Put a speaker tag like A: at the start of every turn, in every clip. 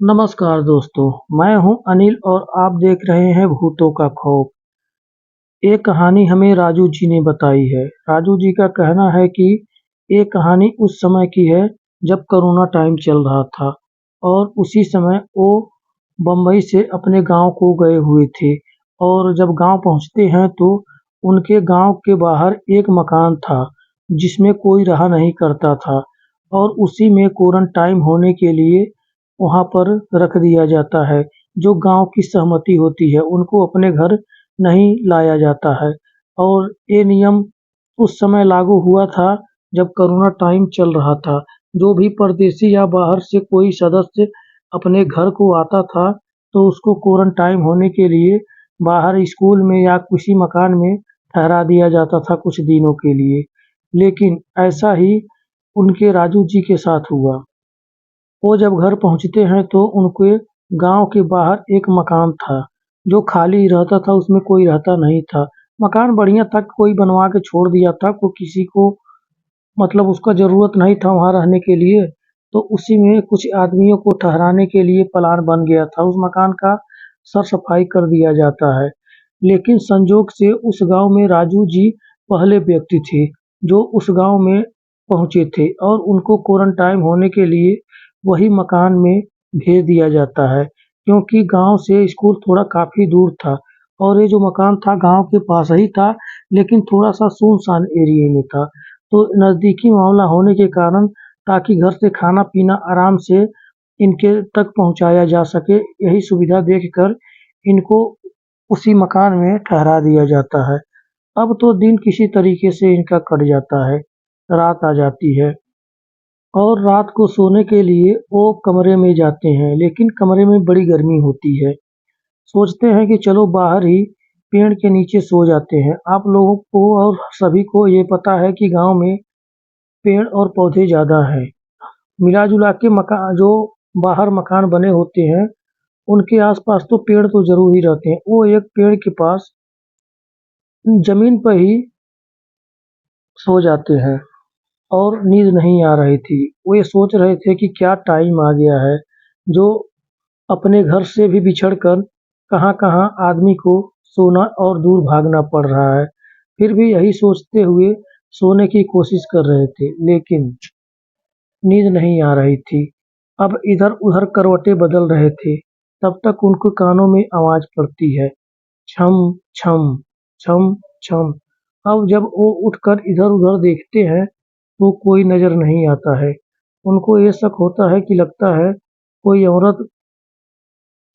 A: नमस्कार दोस्तों, मैं हूं अनिल और आप देख रहे हैं भूतों का खौफ। ये कहानी हमें राजू जी ने बताई है। राजू जी का कहना है कि ये कहानी उस समय की है जब कोरोना टाइम चल रहा था और उसी समय वो बम्बई से अपने गांव को गए हुए थे। और जब गांव पहुंचते हैं तो उनके गांव के बाहर एक मकान था जिसमें कोई रहा नहीं करता था और उसी में क्वारंटाइन होने के लिए वहाँ पर रख दिया जाता है। जो गाँव की सहमति होती है उनको अपने घर नहीं लाया जाता है और ये नियम उस समय लागू हुआ था जब कोरोना टाइम चल रहा था। जो भी परदेशी या बाहर से कोई सदस्य अपने घर को आता था तो उसको क्वारंटाइन होने के लिए बाहर स्कूल में या किसी मकान में ठहरा दिया जाता था कुछ दिनों के लिए। लेकिन ऐसा ही उनके राजू जी के साथ हुआ। वो जब घर पहुँचते हैं तो उनके गाँव के बाहर एक मकान था जो खाली रहता था, उसमें कोई रहता नहीं था। मकान बढ़िया था, कोई बनवा के छोड़ दिया था, कोई किसी को मतलब उसका ज़रूरत नहीं था वहाँ रहने के लिए, तो उसी में कुछ आदमियों को ठहराने के लिए प्लान बन गया था। उस मकान का सर-सफाई कर दिया जाता है। लेकिन संजोग से उस गाँव में राजू जी पहले व्यक्ति थे जो उस गाँव में पहुँचे थे और उनको क्वारंटाइन होने के लिए वही मकान में भेज दिया जाता है, क्योंकि गाँव से स्कूल थोड़ा काफ़ी दूर था और ये जो मकान था गाँव के पास ही था, लेकिन थोड़ा-सा सुनसान एरिये में था। तो नज़दीकी मामला होने के कारण ताकि घर से खाना-पीना आराम से इनके तक पहुँचाया जा सके, यही सुविधा देखकर इनको उसी मकान में ठहरा दिया जाता है। अब तो दिन किसी तरीके से इनका कट जाता है, रात आ जाती है और रात को सोने के लिए वो कमरे में जाते हैं, लेकिन कमरे में बड़ी गर्मी होती है। सोचते हैं कि चलो बाहर ही पेड़ के नीचे सो जाते हैं। आप लोगों को और सभी को ये पता है कि गाँव में पेड़ और पौधे ज़्यादा हैं। मिला-जुला के जो बाहर मकान बने होते हैं, उनके आस-पास तो पेड़ तो ज़रूर ही रहते हैं। वो एक पेड़ के पास ज़मीन पर ही सो जाते हैं और नींद नहीं आ रही थी। वो ये सोच रहे थे कि क्या टाइम आ गया है, जो अपने घर से भी बिछड़कर कहाँ-कहाँ आदमी को सोना और दूर भागना पड़ रहा है। फिर भी यही सोचते हुए सोने की कोशिश कर रहे थे, लेकिन नींद नहीं आ रही थी। अब इधर-उधर करवटें बदल रहे थे, तब तक उनको कानों में आवाज़ पड़ती है, छम छम, छम छम। अब जब वो उठकर इधर-उधर देखते हैं, तो कोई नज़र नहीं आता है। उनको ये शक होता है कि लगता है कोई औरत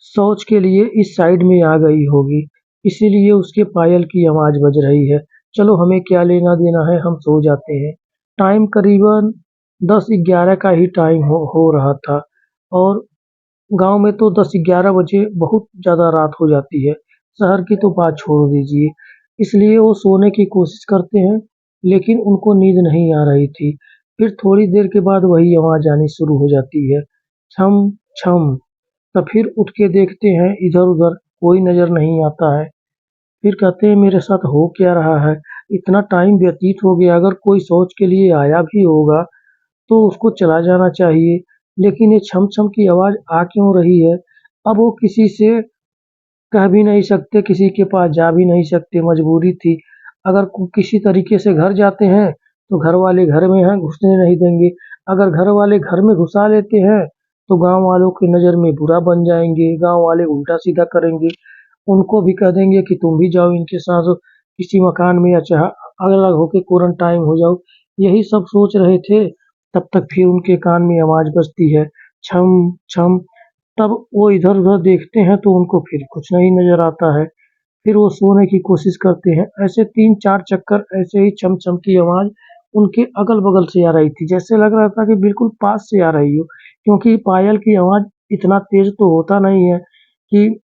A: शौच के लिए इस साइड में आ गई होगी, इसीलिए उसके पायल की आवाज़ बज रही है। चलो हमें क्या लेना-देना है, हम सो जाते हैं। टाइम करीबन 10-11 का ही टाइम हो रहा था और गाँव में तो 10-11 बजे बहुत ज़्यादा रात हो जाती है। शहर की तो बात छोड़ दीजिए। इसलिए वो सोने की कोशिश करते हैं, लेकिन उनको नींद नहीं आ रही थी। फिर थोड़ी देर के बाद वही आवाज़ आनी शुरू हो जाती है, छम छम। तब फिर उठ के देखते हैं इधर-उधर, कोई नज़र नहीं आता है। फिर कहते हैं मेरे साथ हो क्या रहा है? इतना टाइम व्यतीत हो गया, अगर कोई शौच के लिए आया भी होगा तो उसको चला जाना चाहिए, लेकिन ये छम-छम की आवाज़ आ क्यों रही है? अब वो किसी से कह भी नहीं सकते, किसी के पास जा भी नहीं सकते, मजबूरी थी। अगर किसी तरीके से घर जाते हैं, तो घर वाले घर में हैं, घुसने नहीं देंगे। अगर घर वाले घर में घुसा लेते हैं, तो गाँव वालों की नज़र में बुरा बन जाएँगे, गाँव वाले उल्टा-सीधा करेंगे। उनको भी कह देंगे कि तुम भी जाओ इनके साथ किसी मकान में या चाहे अलग-अलग होके क्वारंटाइन हो जाओ। यही सब सोच रहे थे, तब तक फिर उनके कान में आवाज़ बजती है, छम छम। तब वो इधर-उधर देखते हैं तो उनको फिर कुछ नहीं नज़र आता है। फिर वो सोने की कोशिश करते हैं। ऐसे 3-4 चक्कर ऐसे ही छम-छम की आवाज़ उनके अगल-बगल से आ रही थी। जैसे लग रहा था कि बिल्कुल पास से आ रही हो, क्योंकि पायल की आवाज़ इतना तेज़ तो होता नहीं है कि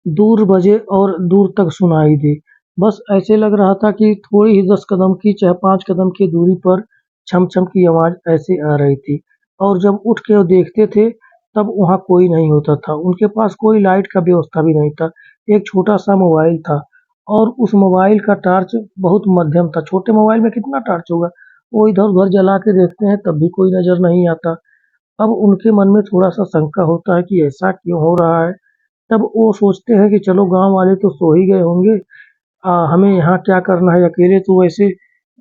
A: दूर बजे और दूर तक सुनाई दे। बस ऐसे लग रहा था कि थोड़ी ही 10 कदम की चाहे 5 कदम की दूरी पर छम-छम की आवाज़ ऐसे आ रही थी और जब उठ के वो देखते थे, तब वहाँ कोई नहीं होता था। उनके पास कोई लाइट का व्यवस्था भी नहीं था। एक छोटा-सा मोबाइल था और उस मोबाइल का टॉर्च बहुत मध्यम था। छोटे मोबाइल में कितना टॉर्च होगा? वो इधर-उधर जला के देखते हैं, तब भी कोई नज़र नहीं आता। अब उनके मन में थोड़ा-सा शंका होता है कि ऐसा क्यों हो रहा है? तब वो सोचते हैं कि चलो गाँव वाले तो सो ही गए होंगे, हमें यहाँ क्या करना है अकेले, तो वैसे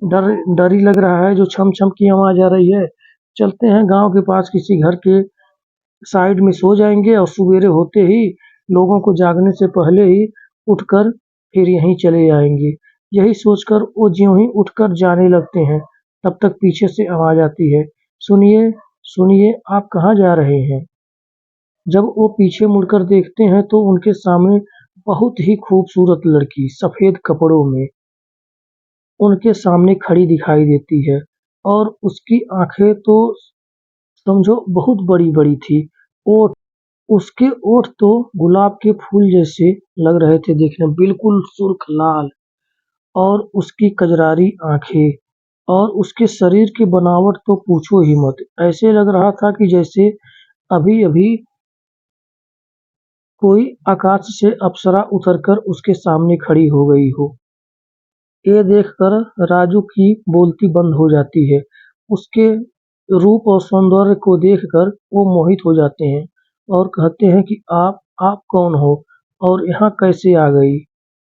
A: डर डर ही लग रहा है, जो छम-छम की आवाज़ आ रही है। चलते हैं गाँव के पास किसी घर के साइड में सो जाएँगे और सवेरे होते ही लोगों को जागने से पहले ही उठकर फिर यहीं चले आएँगे। यही सोचकर वो ज्यों ही उठकर जाने लगते हैं, तब तक पीछे से आवाज़ आती है, "सुनिए, सुनिए, आप कहाँ जा रहे हैं?" जब वो पीछे मुड़कर देखते हैं तो उनके सामने बहुत ही खूबसूरत लड़की सफ़ेद कपड़ों में उनके सामने खड़ी दिखाई देती है और उसकी आँखें तो समझो बहुत बड़ी-बड़ी थी। ओठ उसके ओठ तो गुलाब के फूल जैसे लग रहे थे देखने में, बिल्कुल सुर्ख लाल, और उसकी कजरारी आँखें और उसके शरीर की बनावट तो पूछो ही मत। ऐसे लग रहा था कि जैसे अभी-अभी कोई आकाश से अप्सरा उतरकर उसके सामने खड़ी हो गई हो। ये देखकर राजू की बोलती बंद हो जाती है। उसके रूप और सौंदर्य को देखकर वो मोहित हो जाते हैं और कहते हैं कि आप कौन हो और यहाँ कैसे आ गई?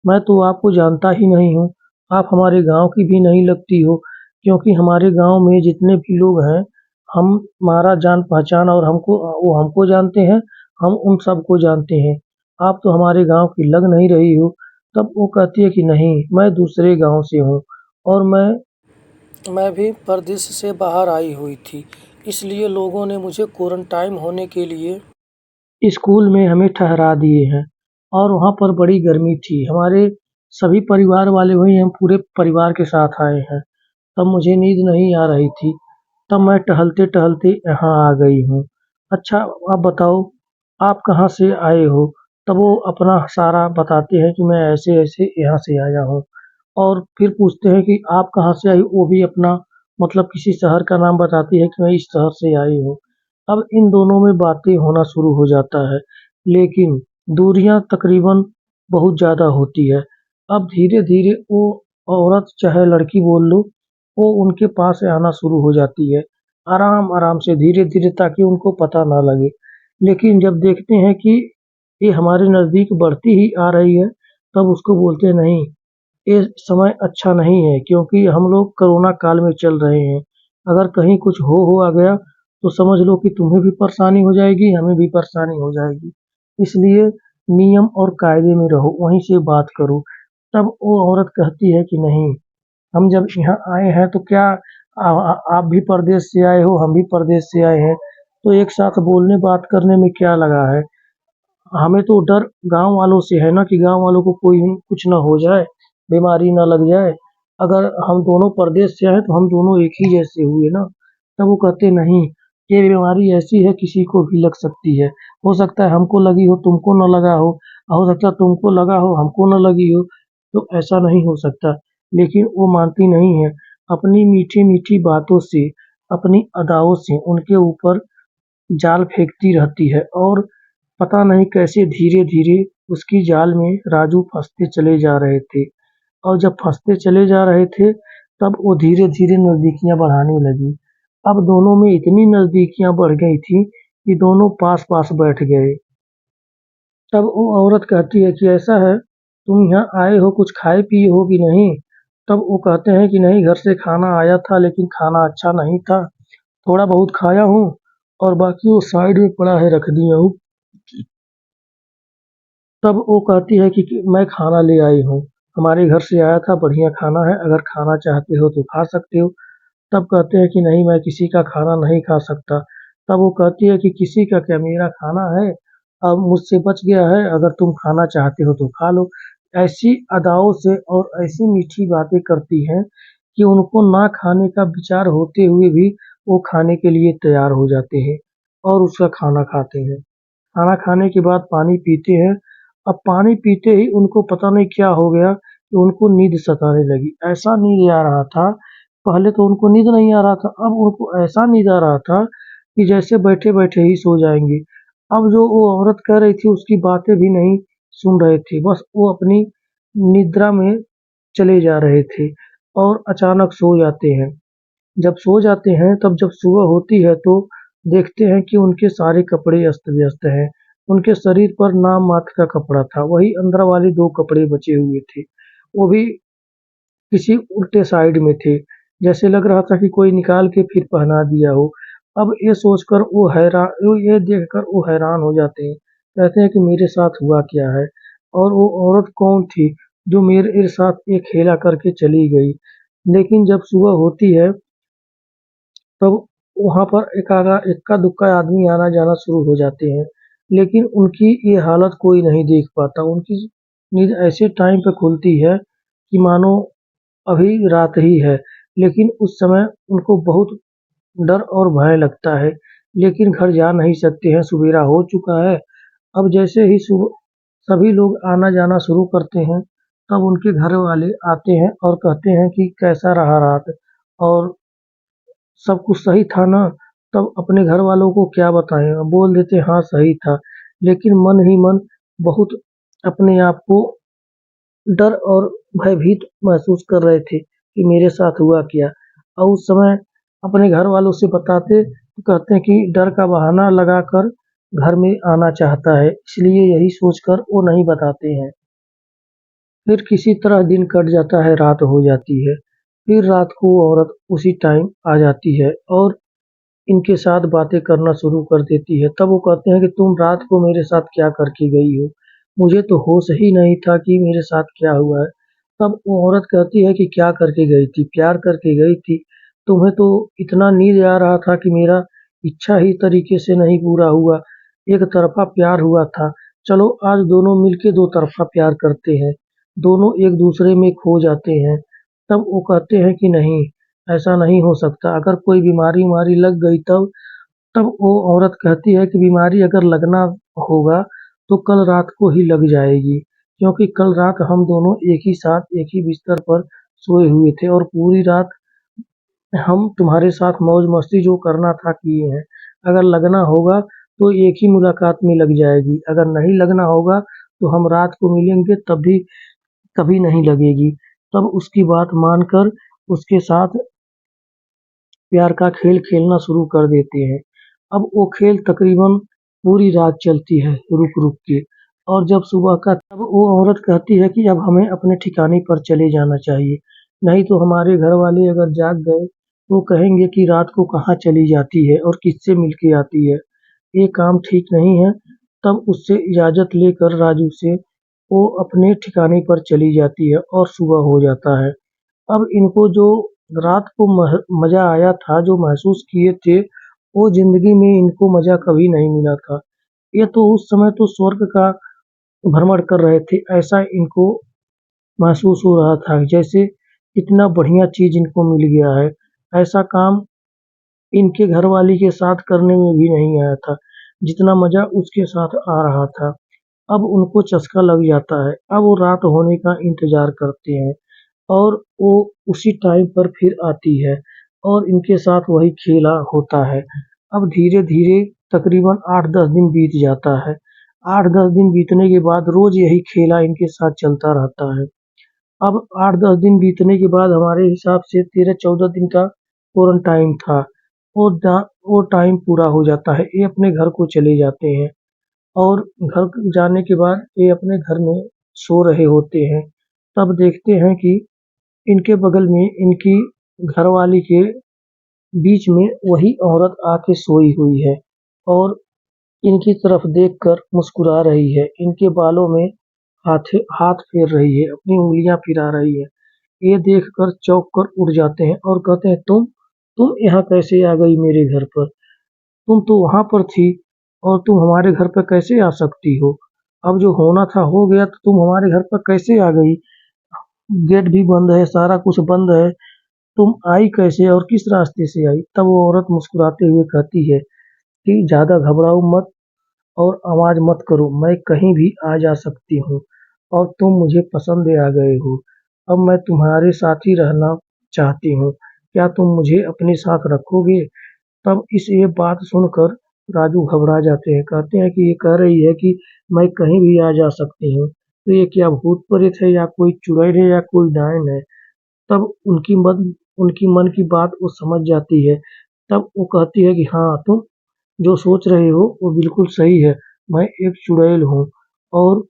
A: मैं तो आपको जानता ही नहीं हूँ। आप हमारे गाँव की भी नहीं लगती हो, क्योंकि हमारे गाँव में जितने भी लोग हैं, हमारा जान-पहचान और वो हमको जानते हैं, हम उन सबको जानते हैं। आप तो हमारे गाँव की लग नहीं रही हो। तब वो कहती है कि नहीं, मैं दूसरे गाँव से हूँ और मैं भी परदेश से बाहर आई हुई थी, इसलिए लोगों ने मुझे क्वारंटाइन होने के लिए स्कूल में हमें ठहरा दिए हैं और वहाँ पर बड़ी गर्मी थी। हमारे सभी परिवार वाले वहीं, हम पूरे परिवार के साथ आए हैं। तब मुझे नींद नहीं आ रही थी, तब मैं टहलते-टहलते यहाँ आ गई हूँ। अच्छा, आप बताओ, आप कहाँ से आए हो? तब वो अपना सारा बताते हैं कि मैं ऐसे-ऐसे यहाँ से आया हूँ और फिर पूछते हैं कि आप कहाँ से आई? वो भी अपना मतलब किसी शहर का नाम बताती है कि मैं इस शहर से आई हूँ। अब इन दोनों में बातें होना शुरू हो जाता है, लेकिन दूरियाँ तकरीबन बहुत ज़्यादा होती है। अब धीरे-धीरे वो औरत चाहे लड़की बोल लो, वो उनके पास आना शुरू हो जाती है, आराम-आराम से धीरे-धीरे, ताकि उनको पता ना लगे। लेकिन जब देखते हैं कि ये हमारे नज़दीक बढ़ती ही आ रही है, तब उसको बोलते हैं नहीं, ये समय अच्छा नहीं है, क्योंकि हम लोग कोरोना काल में चल रहे हैं। अगर कहीं कुछ हो आ गया तो समझ लो कि तुम्हें भी परेशानी हो जाएगी, हमें भी परेशानी हो जाएगी। इसलिए नियम और कायदे में रहो, वहीं से बात करो। तब वो औरत कहती है कि नहीं, हम जब यहाँ आए हैं तो क्या आप भी परदेश से आए हो, हम भी परदेश से आए हैं, तो एक साथ बोलने बात करने में क्या लगा है? हमें तो डर गाँव वालों से है ना, कि गाँव वालों को कोई कुछ ना हो जाए, बीमारी ना लग जाए। अगर हम दोनों परदेश से आए तो हम दोनों एक ही जैसे हुए ना। तब वो कहते नहीं, ये बीमारी ऐसी है, किसी को भी लग सकती है। हो सकता है हमको लगी हो, तुमको ना लगा हो सकता है तुमको लगा हो, हमको ना लगी हो, तो ऐसा नहीं हो सकता। लेकिन वो मानती नहीं है, अपनी मीठी-मीठी बातों से, अपनी अदाओं से उनके ऊपर जाल फेंकती रहती है और पता नहीं कैसे धीरे-धीरे उसकी जाल में राजू फँसते चले जा रहे थे और जब फँसते चले जा रहे थे, तब वो धीरे-धीरे नज़दीकियाँ बढ़ाने लगी। अब दोनों में इतनी नज़दीकियाँ बढ़ गई थीं कि दोनों पास-पास बैठ गए। तब वो औरत कहती है कि ऐसा है, तुम यहाँ आए हो, कुछ खाए-पिए हो कि नहीं? तब वो कहते हैं कि नहीं, घर से खाना आया था लेकिन खाना अच्छा नहीं था। थोड़ा बहुत खाया हूँ और बाकी वो साइड में पड़ा है, रख दिया हूँ। तब वो कहती है कि मैं खाना ले आई हूँ, हमारे घर से आया था, बढ़िया खाना है, अगर खाना चाहते हो तो खा सकते हो। तब कहते हैं कि नहीं, मैं किसी का खाना नहीं खा सकता। तब वो कहती है कि किसी का क्या, मेरा खाना है, अब मुझसे बच गया है, अगर तुम खाना चाहते हो तो खा लो। ऐसी अदाओं से और ऐसी मीठी बातें करती हैं कि उनको ना खाने का विचार होते हुए भी वो खाने के लिए तैयार हो जाते हैं और उसका खाना खाते हैं। खाना खाने के बाद पानी पीते हैं। अब पानी पीते ही उनको पता नहीं क्या हो गया कि उनको नींद सताने लगी। ऐसा नींद आ रहा था, पहले तो उनको नींद नहीं आ रहा था, अब उनको ऐसा नींद आ रहा था कि जैसे बैठे-बैठे ही सो जाएँगे। अब जो वो औरत कह रही थी उसकी बातें भी नहीं सुन रहे थे, बस वो अपनी निद्रा में चले जा रहे थे और अचानक सो जाते हैं। जब सो जाते हैं, तब जब सुबह होती है तो देखते हैं कि उनके सारे कपड़े अस्त-व्यस्त हैं। उनके शरीर पर नाम मात्र का कपड़ा था, वही अंदर वाले 2 कपड़े बचे हुए थे। वो भी किसी उल्टे साइड में थे, जैसे लग रहा था कि कोई निकाल के फिर पहना दिया हो। अब ये देखकर वो हैरान हो जाते हैं। कहते हैं कि मेरे साथ हुआ क्या है? और वो औरत कौन थी जो मेरे साथ ये खेला करके चली गई? लेकिन जब सुबह होती है तब वहाँ पर इक्का-दुक्का आदमी आना-जाना शुरू हो जाते हैं। लेकिन उनकी ये हालत कोई नहीं देख पाता। उनकी नींद ऐसे टाइम पे खुलती है कि मानो अभी रात ही है। लेकिन उस समय उनको बहुत डर और भय लगता है, लेकिन घर जा नहीं सकते हैं, सवेरा हो चुका है। अब जैसे ही सुबह सभी लोग आना-जाना शुरू करते हैं, तब उनके घर वाले आते हैं और कहते हैं कि कैसा रहा रात? और सब कुछ सही था ना? तब अपने घर वालों को क्या बताएँ? बोल देते हाँ सही था, लेकिन मन ही मन बहुत अपने आप को डर और भयभीत महसूस कर रहे थे कि मेरे साथ हुआ क्या? और उस समय अपने घर वालों से बताते तो कहते हैं कि डर का बहाना लगाकर घर में आना चाहता है, इसलिए यही सोचकर वो नहीं बताते हैं। फिर किसी तरह दिन कट जाता है, रात हो जाती है। फिर रात को वो औरत उसी टाइम आ जाती है और इनके साथ बातें करना शुरू कर देती है। तब वो कहते हैं कि तुम रात को मेरे साथ क्या करके गई हो? मुझे तो होश ही नहीं था कि मेरे साथ क्या हुआ है। तब वो औरत कहती है कि क्या करके गई थी? प्यार करके गई थी। तुम्हें तो इतना नींद आ रहा था कि मेरा इच्छा ही तरीके से नहीं पूरा हुआ। एक तरफ़ा प्यार हुआ था। चलो आज दोनों मिलके दो तरफ़ा प्यार करते हैं। दोनों एक दूसरे में खो जाते हैं। तब वो कहते हैं कि नहीं, ऐसा नहीं हो सकता। अगर कोई बीमारी-उमारी लग गई तब वो औरत कहती है कि बीमारी अगर लगना होगा तो कल रात को ही लग जाएगी, क्योंकि कल रात हम दोनों एक ही साथ एक ही बिस्तर पर सोए हुए थे और पूरी रात हम तुम्हारे साथ मौज-मस्ती जो करना था किए हैं। अगर लगना होगा तो एक ही मुलाकात में लग जाएगी, अगर नहीं लगना होगा तो हम रात को मिलेंगे तब भी कभी नहीं लगेगी। तब उसकी बात मानकर उसके साथ प्यार का खेल खेलना शुरू कर देते हैं। अब वो खेल तकरीबन पूरी रात चलती है रुक-रुक के और जब सुबह का तब वो औरत कहती है कि अब हमें अपने ठिकाने पर चले जाना चाहिए, नहीं तो हमारे घर वाले अगर जाग गए तो कहेंगे कि रात को कहाँ चली जाती है और किससे मिल के आती है। ये काम ठीक नहीं है। तब उससे इजाज़त लेकर राजू से वो अपने ठिकाने पर चली जाती है और सुबह हो जाता है। अब इनको जो रात को मज़ा आया था, जो महसूस किए थे, वो ज़िंदगी में इनको मज़ा कभी नहीं मिला था। ये तो उस समय तो स्वर्ग का भ्रमण कर रहे थे, ऐसा इनको महसूस हो रहा था, जैसे इतना बढ़िया चीज़ इनको मिल गया है। ऐसा काम इनके घरवाली के साथ करने में भी नहीं आया था, जितना मज़ा उसके साथ आ रहा था। अब उनको चस्का लग जाता है, अब वो रात होने का इंतज़ार करते हैं। और वो उसी टाइम पर फिर आती है और इनके साथ वही खेला होता है। अब धीरे-धीरे तकरीबन 8-10 दिन बीत जाता है। 8-10 दिन बीतने के बाद रोज़ यही खेला इनके साथ चलता रहता है। अब 8-10 दिन बीतने के बाद हमारे हिसाब से 13-14 दिन का क्वारंटाइन था। वो दा वो टाइम पूरा हो जाता है। ये अपने घर को चले जाते हैं और घर जाने के बाद ये अपने घर में सो रहे होते हैं। तब देखते हैं कि इनके बगल में इनकी घरवाली के बीच में वही औरत आके सोई हुई है और इनकी तरफ देखकर मुस्कुरा रही है। इनके बालों में हाथ फेर रही है, अपनी उँगलियाँ फिरा रही है। ये देखकर चौंक कर उठ जाते हैं और कहते हैं तुम यहाँ कैसे आ गई मेरे घर पर? तुम तो वहाँ पर थी और तुम हमारे घर पर कैसे आ सकती हो? अब जो होना था हो गया तो तुम हमारे घर पर कैसे आ गई? गेट भी बंद है, सारा कुछ बंद है। तुम आई कैसे और किस रास्ते से आई? तब वो औरत मुस्कुराते हुए कहती है कि ज़्यादा घबराओ मत और आवाज़ मत करो, मैं कहीं भी आ जा सकती हूँ और तुम मुझे पसंद आ गए हो। अब मैं तुम्हारे साथ ही रहना चाहती हूँ। क्या तुम मुझे अपने साथ रखोगे? तब ये बात सुनकर राजू घबरा जाते हैं, कहते हैं कि ये कह रही है कि मैं कहीं भी आ जा सकती हूँ, तो ये क्या भूत-प्रेत है या कोई चुड़ैल है या कोई डायन है? तब उनकी मन की बात वो समझ जाती है। तब वो कहती है कि हाँ, जो सोच रहे हो वो बिल्कुल सही है। मैं एक चुड़ैल हूँ और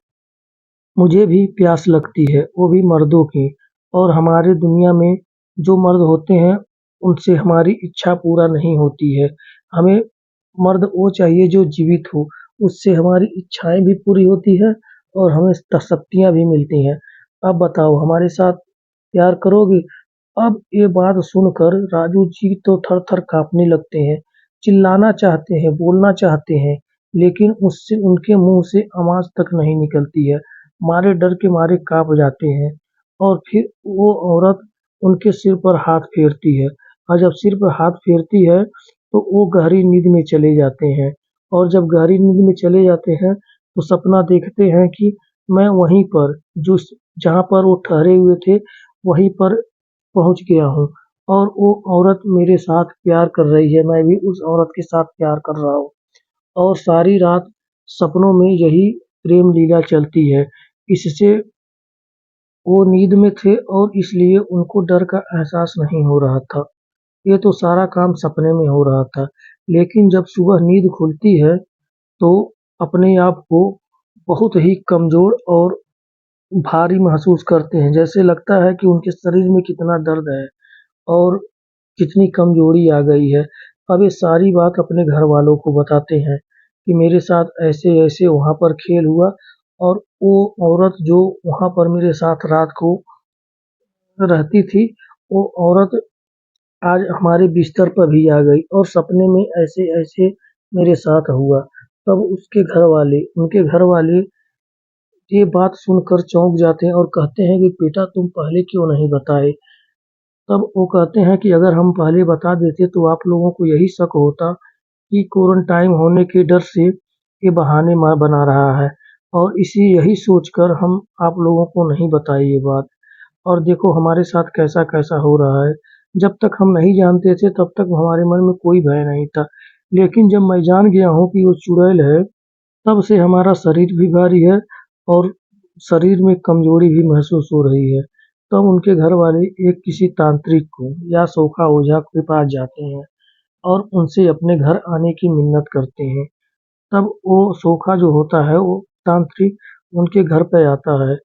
A: मुझे भी प्यास लगती है, वो भी मर्दों की। और हमारे दुनिया में जो मर्द होते हैं, उनसे हमारी इच्छा पूरा नहीं होती है। हमें मर्द वो चाहिए जो जीवित हो, उससे हमारी इच्छाएं भी पूरी होती है और हमें शक्तियां भी मिलती हैं। अब बताओ हमारे साथ प्यार करोगे? अब ये बात सुनकर राजू जी तो थर-थर काँपने लगते हैं, चिल्लाना चाहते हैं, बोलना चाहते हैं, लेकिन उससे उनके मुँह से आवाज़ तक नहीं निकलती है। मारे डर के मारे काँप जाते हैं और फिर वो औरत उनके सिर पर हाथ फेरती है और जब सिर पर हाथ फेरती है, तो वो गहरी नींद में चले जाते हैं और जब गहरी नींद में चले जाते हैं, तो सपना देखते हैं कि मैं वहीं पर जहाँ पर वो ठहरे हुए थे, वहीं पर पहुँच गया हूँ और वो औरत मेरे साथ प्यार कर रही है, मैं भी उस औरत के साथ प्यार कर रहा हूँ और सारी रात सपनों में यही प्रेम लीला चलती है। इससे वो नींद में थे और इसलिए उनको डर का एहसास नहीं हो रहा था। ये तो सारा काम सपने में हो रहा था, लेकिन जब सुबह नींद खुलती है, तो अपने आप को बहुत ही कमज़ोर और भारी महसूस करते हैं। जैसे लगता है कि उनके शरीर में कितना दर्द है और कितनी कमजोरी आ गई है। अब ये सारी बात अपने घर वालों को बताते हैं कि मेरे साथ ऐसे-ऐसे वहाँ पर खेल हुआ और वो औरत जो वहाँ पर मेरे साथ रात को रहती थी, वो औरत आज हमारे बिस्तर पर भी आ गई और सपने में ऐसे-ऐसे मेरे साथ हुआ। तब उनके घर वाले ये बात सुनकर चौंक जाते हैं और कहते हैं कि बेटा तुम पहले क्यों नहीं बताए? तब वो कहते हैं कि अगर हम पहले बता देते तो आप लोगों को यही शक होता कि क्वारंटाइन होने के डर से ये बहाने माँ बना रहा है और यही सोचकर हम आप लोगों को नहीं बताई ये बात। और देखो हमारे साथ कैसा-कैसा हो रहा है। जब तक हम नहीं जानते थे तब तक हमारे मन में कोई भय नहीं था। लेकिन जब मैं जान गया हूँ कि वो चुड़ैल है, तब से हमारा शरीर भी भारी है और शरीर में कमजोरी भी महसूस हो रही है। तब उनके घर वाले एक किसी तांत्रिक को या सोखा ओझा के पास जाते हैं और उनसे अपने घर आने की मिन्नत करते हैं। तब वो सोखा जो होता है वो तांत्रिक उनके घर पे आता है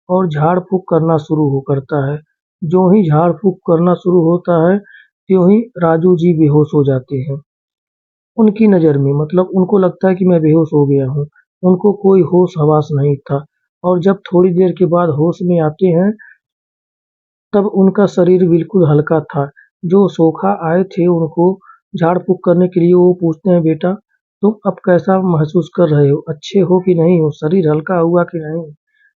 A: और झाड़-फूँक करना शुरू हो करता है। जो ही झाड़-फूँक करना शुरू होता है, त्यों ही राजू जी बेहोश हो जाते हैं। उनकी नज़र में मतलब उनको लगता है कि मैं बेहोश हो गया हूँ। उनको कोई होश-हवास नहीं था और जब थोड़ी देर के बाद होश में आते हैं, तब उनका शरीर बिल्कुल हल्का था। जो सोखा आए थे उनको झाड़-फूँक करने के लिए वो पूछते हैं, "बेटा, तुम अब कैसा महसूस कर रहे हो? अच्छे हो कि नहीं हो? शरीर हल्का हुआ कि नहीं?"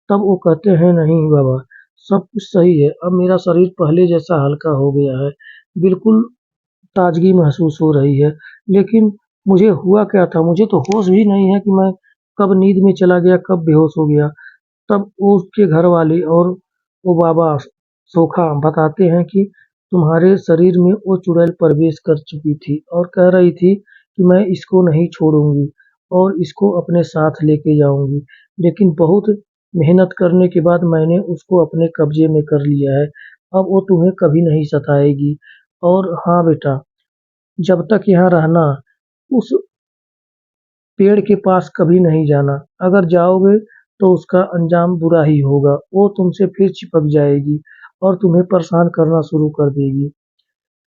A: तब वो कहते हैं, "नहीं बाबा, सब कुछ सही है। अब मेरा शरीर पहले जैसा हल्का हो गया है। बिल्कुल ताज़गी महसूस हो रही है। लेकिन मुझे हुआ क्या था? मुझे तो होश भी नहीं है कि मैं कब नींद में चला गया, कब बेहोश हो गया।" तब वो उसके घर वाले और वो बाबा सोखा बताते हैं कि तुम्हारे शरीर में वो चुड़ैल प्रवेश कर चुकी थी और कह रही थी कि मैं इसको नहीं छोड़ूँगी और इसको अपने साथ लेके जाऊँगी। लेकिन बहुत मेहनत करने के बाद मैंने उसको अपने कब्ज़े में कर लिया है। अब वो तुम्हें कभी नहीं सताएगी और हाँ बेटा, जब तक यहाँ रहना, उस पेड़ के पास कभी नहीं जाना। अगर जाओगे तो उसका अंजाम बुरा ही होगा। वो तुमसे फिर चिपक जाएगी और तुम्हें परेशान करना शुरू कर देगी।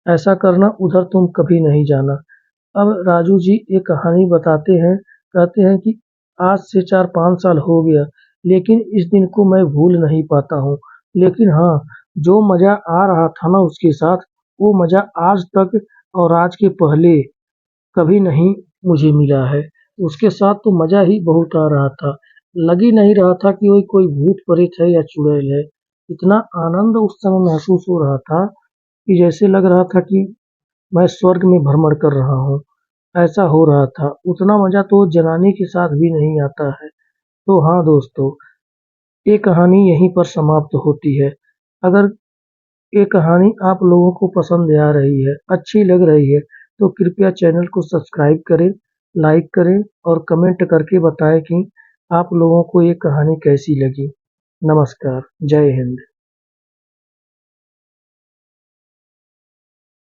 A: ऐसा करना उधर तुम कभी नहीं जाना। अब राजू जी एक कहानी बताते हैं, कहते हैं कि आज से 4-5 साल हो गया, लेकिन इस दिन को मैं भूल नहीं पाता हूँ। लेकिन हाँ, जो मज़ा आ रहा था ना उसके साथ, वो मज़ा आज तक और आज के पहले कभी नहीं मुझे मिला है। उसके साथ तो मज़ा ही बहुत आ रहा था। लग ही नहीं रहा था कि वो कोई भूत-प्रेत है या चुड़ैल है। इतना आनंद उस समय महसूस हो रहा था कि जैसे लग रहा था कि मैं स्वर्ग में भ्रमण कर रहा हूँ, ऐसा हो रहा था। उतना मज़ा तो जनानी के साथ भी नहीं आता है। तो हाँ दोस्तों, ये कहानी यहीं पर समाप्त होती है। अगर ये कहानी आप लोगों को पसंद आ रही है, अच्छी लग रही है, तो कृपया चैनल को सब्सक्राइब करें, लाइक करें और कमेंट करके बताएं कि आप लोगों को ये कहानी कैसी लगी। नमस्कार, जय हिंद।